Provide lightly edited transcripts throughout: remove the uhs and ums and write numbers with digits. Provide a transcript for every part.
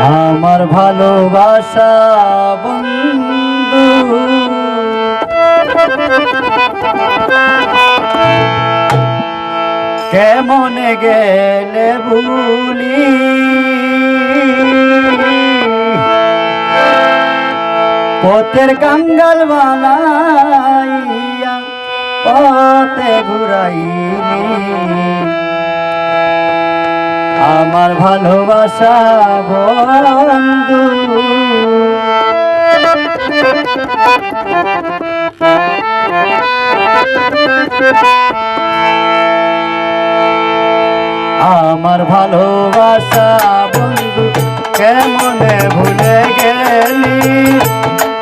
আমার ভালোবাসা বন্ধু কেমনে গেলে ভুলি পথের কাঙ্গাল বানাইয়া পথে ঘুরাইনি আমার ভালোবাসা বন্ধু আমার ভালোবাসা বন্ধু কেমনে ভুলে গেলি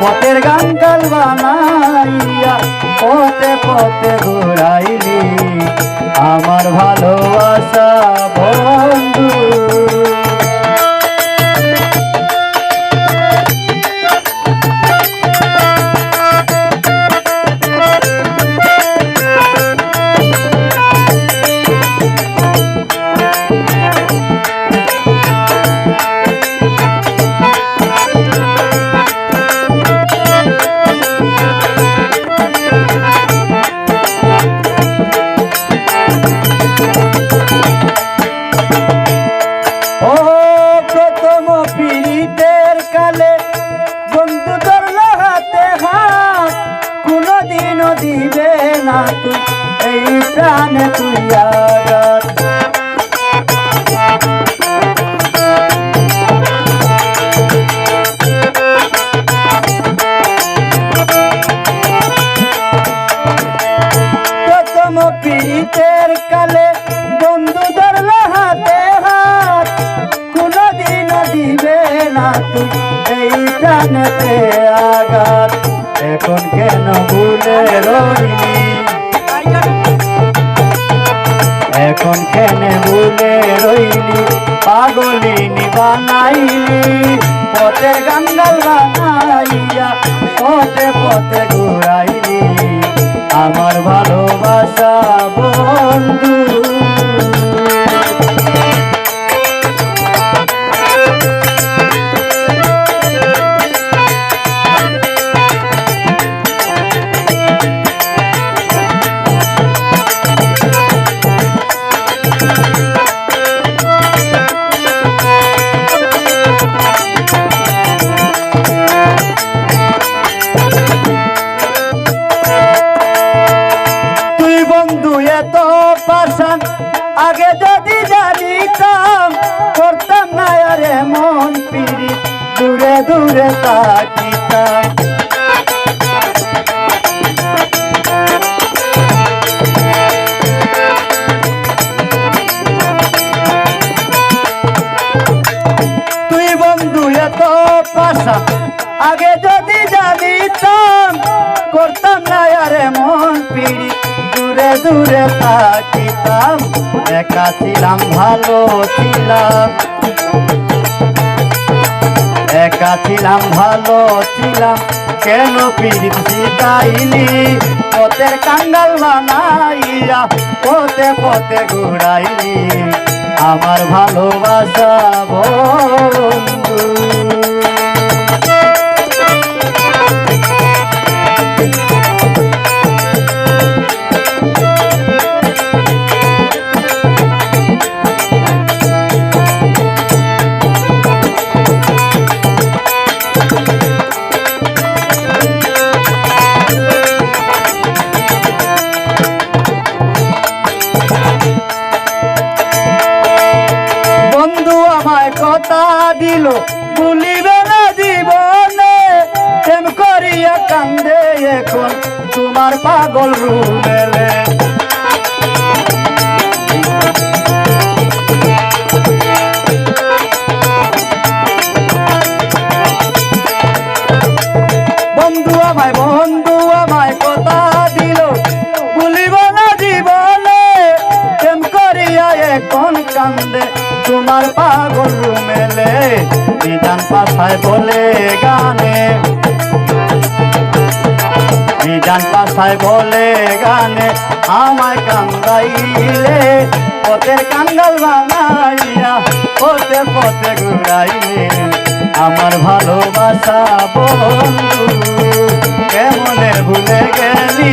পথের গাঙ্গাল বানাইয়া পথে পথে ঘুরাইলি আমার ভালোবাসা বন্ধু দিবে না তুই এই প্রাণে তুই আঘাত প্রথম পীড়িতের কালে বন্ধু ধরল হাতে হাত কোনদিনও দিবে না তুই এই প্রাণেতে আঘাত এখন কেন ভুলে রইলি এখন কেন ভুলে রইলি পাগলিনী বানাইলি পথে গাঙ্গাল বানাইয়া পথে পথে ঘুরাইলি আমার ভালোবাসা বন্ধু আগে যদি জানিতাম করতাম না আরে মন পিড়ি দূরে দূরে তাকিতাম তুই বন্ধু এত পাশা আগে যদি জানিতাম করতাম না আরে মন পিড়ি দূরে দূরে তাকিতাম একা ছিলাম ভালো ছিলাম একা ছিলাম ভালো ছিলাম কেন পীড়িত শিখাইলি পথের কাঙ্গাল বানাইয়া পথে পথে ঘুরাইলি আমার ভালোবাসা বন্ধু কথা দিল ভুলিবে না জীবনে প্রেম করিয়া কান্দে এখন তোমার পাগল রুমেলে বন্ধু আমায় কথা দিল ভুলিবে না জীবনে প্রেম করিয়া এখন কান্দে তোমার পাগল রুমেলে বিধান পাশায় বলে গানে বিধান পাশায় বলে গানে আমায় কান্দাইলে পথের কাঙ্গাল বানাইয়া পথে পথে ঘুরাইলে আমার ভালোবাসা বন্ধু কেমনে ভুলে গেলি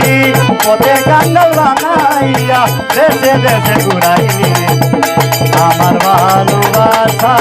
পথে কাঙ্গাল বানাইয়া দেশে দেশে ঘুরাইলি আমার ভালোবাসা